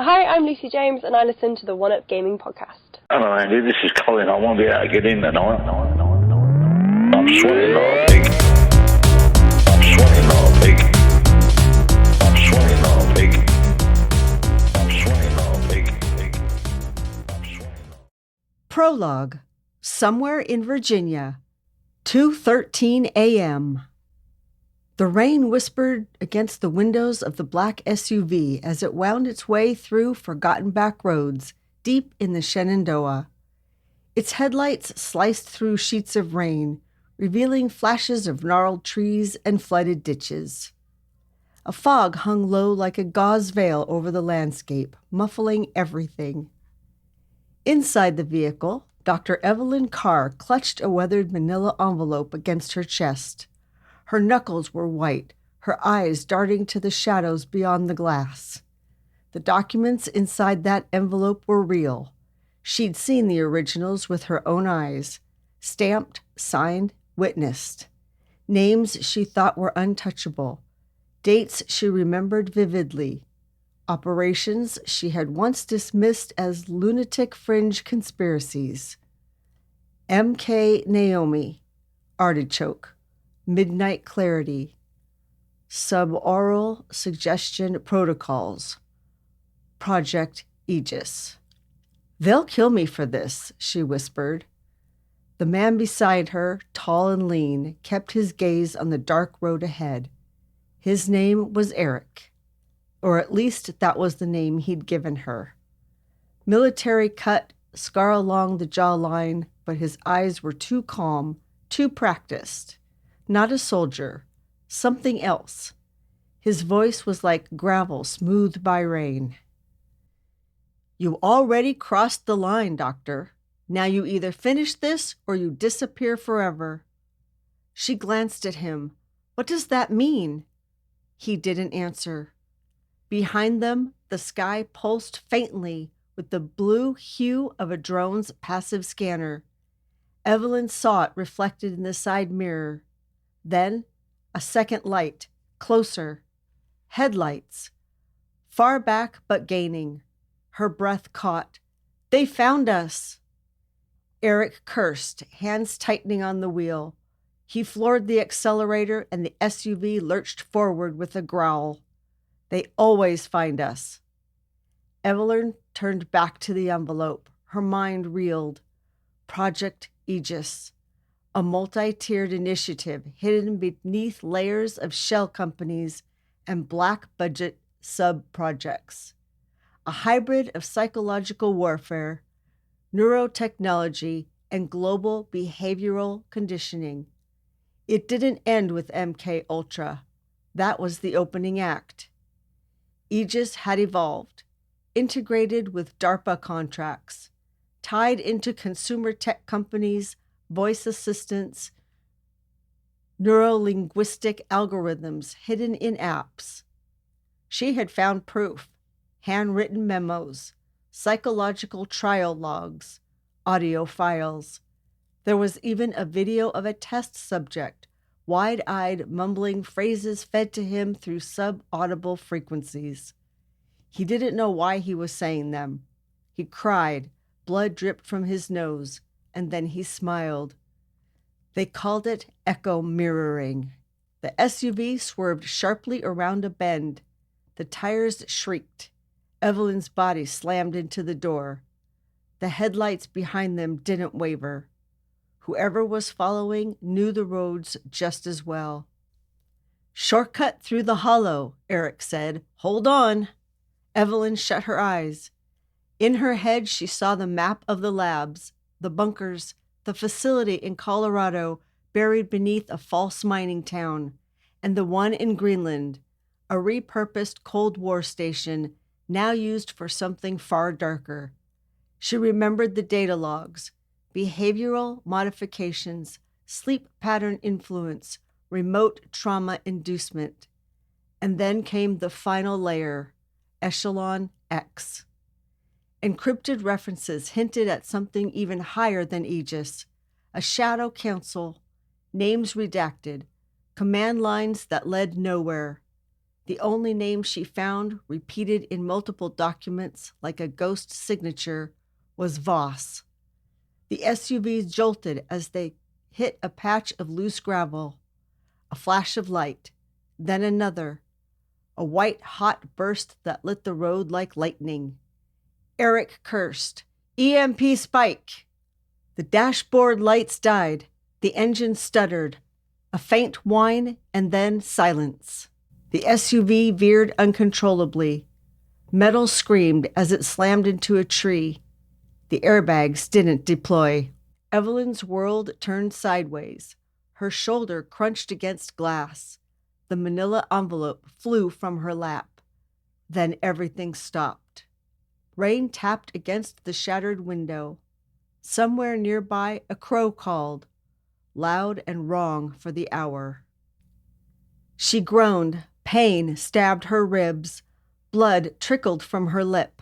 Hi, I'm Lucy James, and I listen to the One Up Gaming podcast. Hello, Andy. This is Colin. I won't be able to get in tonight. I'm sweating like a pig. I'm sweating like a pig. I'm sweating like a pig. I'm sweating like a pig. I'm sweating like a... Prologue. Somewhere in Virginia. 2:13 a.m. The rain whispered against the windows of the black SUV as it wound its way through forgotten back roads deep in the Shenandoah. Its headlights sliced through sheets of rain, revealing flashes of gnarled trees and flooded ditches. A fog hung low like a gauze veil over the landscape, muffling everything. Inside the vehicle, Dr. Evelyn Carr clutched a weathered manila envelope against her chest. Her knuckles were white, her eyes darting to the shadows beyond the glass. The documents inside that envelope were real. She'd seen the originals with her own eyes. Stamped, signed, witnessed. Names she thought were untouchable. Dates she remembered vividly. Operations she had once dismissed as lunatic fringe conspiracies. M.K. Naomi, Artichoke, Midnight Clarity, Suboral Suggestion Protocols, Project Aegis. "They'll kill me for this," she whispered. The man beside her, tall and lean, kept his gaze on the dark road ahead. His name was Eric, or at least that was the name he'd given her. Military cut, scar along the jawline, but his eyes were too calm, too practiced. Not a soldier, something else. His voice was like gravel smoothed by rain. "You already crossed the line, Doctor. Now you either finish this or you disappear forever." She glanced at him. "What does that mean?" He didn't answer. Behind them, the sky pulsed faintly with the blue hue of a drone's passive scanner. Evelyn saw it reflected in the side mirror. Then, a second light, closer. Headlights. Far back but gaining. Her breath caught. "They found us!" Eric cursed, hands tightening on the wheel. He floored the accelerator and the SUV lurched forward with a growl. "They always find us." Evelyn turned back to the envelope. Her mind reeled. Project Aegis. A multi-tiered initiative hidden beneath layers of shell companies and black-budget sub-projects. A hybrid of psychological warfare, neurotechnology, and global behavioral conditioning. It didn't end with MK Ultra. That was the opening act. Aegis had evolved, integrated with DARPA contracts, tied into consumer tech companies, voice assistants, neuro-linguistic algorithms hidden in apps. She had found proof, handwritten memos, psychological trial logs, audio files. There was even a video of a test subject, wide-eyed, mumbling phrases fed to him through sub-audible frequencies. He didn't know why he was saying them. He cried, blood dripped from his nose, and then he smiled. They called it echo mirroring. The SUV swerved sharply around a bend. The tires shrieked. Evelyn's body slammed into the door. The headlights behind them didn't waver. Whoever was following knew the roads just as well. "Shortcut through the hollow," Eric said. "Hold on." Evelyn shut her eyes. In her head, she saw the map of the labs, the bunkers, the facility in Colorado buried beneath a false mining town, and the one in Greenland, a repurposed Cold War station now used for something far darker. She remembered the data logs, behavioral modifications, sleep pattern influence, remote trauma inducement. And then came the final layer, Echelon X. Encrypted references hinted at something even higher than Aegis, a shadow council, names redacted, command lines that led nowhere. The only name she found, repeated in multiple documents like a ghost signature, was Voss. The SUV jolted as they hit a patch of loose gravel. A flash of light, then another. A white-hot burst that lit the road like lightning. Eric cursed, "EMP spike!" The dashboard lights died. The engine stuttered. A faint whine, and then silence. The SUV veered uncontrollably. Metal screamed as it slammed into a tree. The airbags didn't deploy. Evelyn's world turned sideways. Her shoulder crunched against glass. The manila envelope flew from her lap. Then everything stopped. Rain tapped against the shattered window. Somewhere nearby, a crow called, loud and wrong for the hour. She groaned. Pain stabbed her ribs. Blood trickled from her lip.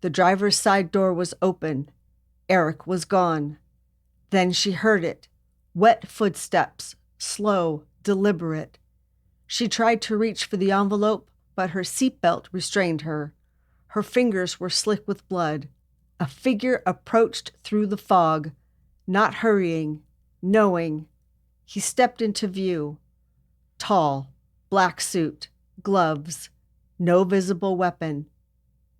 The driver's side door was open. Eric was gone. Then she heard it. Wet footsteps, slow, deliberate. She tried to reach for the envelope, but her seatbelt restrained her. Her fingers were slick with blood. A figure approached through the fog, not hurrying, knowing. He stepped into view. Tall, black suit, gloves, no visible weapon.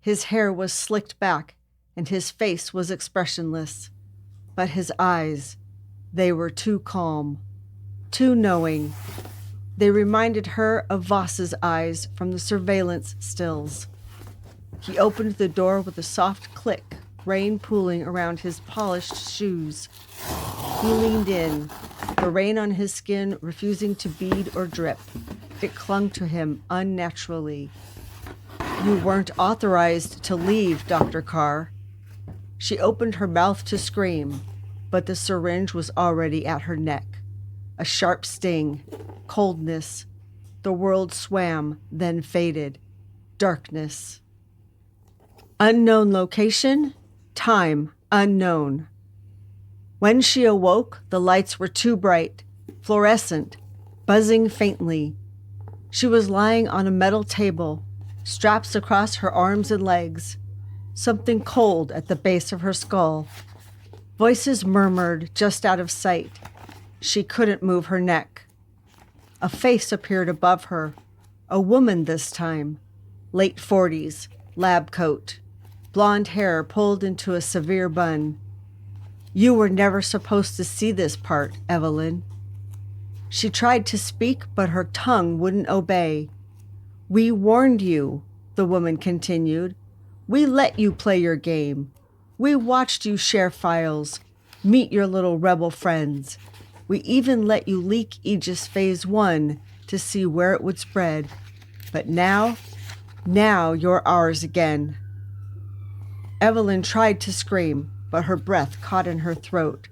His hair was slicked back, and his face was expressionless. But his eyes, they were too calm, too knowing. They reminded her of Voss's eyes from the surveillance stills. He opened the door with a soft click, rain pooling around his polished shoes. He leaned in, the rain on his skin refusing to bead or drip. It clung to him unnaturally. "You weren't authorized to leave, Dr. Carr." She opened her mouth to scream, but the syringe was already at her neck. A sharp sting, coldness. The world swam, then faded. Darkness. Unknown location, time unknown. When she awoke, the lights were too bright, fluorescent, buzzing faintly. She was lying on a metal table, straps across her arms and legs, something cold at the base of her skull. Voices murmured just out of sight. She couldn't move her neck. A face appeared above her, a woman this time, late 40s, lab coat, blonde hair pulled into a severe bun. "You were never supposed to see this part, Evelyn." She tried to speak, but her tongue wouldn't obey. "We warned you," the woman continued. "We let you play your game. We watched you share files, meet your little rebel friends. We even let you leak Aegis Phase 1 to see where it would spread. But now you're ours again." Evelyn tried to scream, but her breath caught in her throat.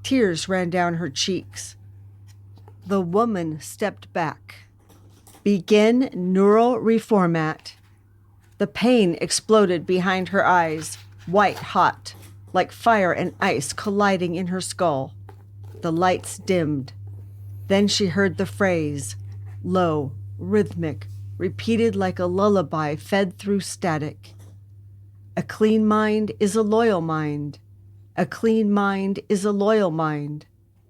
Tears ran down her cheeks. The woman stepped back. "Begin neural reformat." The pain exploded behind her eyes, white hot, like fire and ice colliding in her skull. The lights dimmed. Then she heard the phrase, low, rhythmic, repeated like a lullaby fed through static. "A clean mind is a loyal mind. A clean mind is a loyal mind."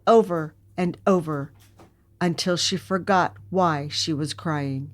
Over and over, until she forgot why she was crying.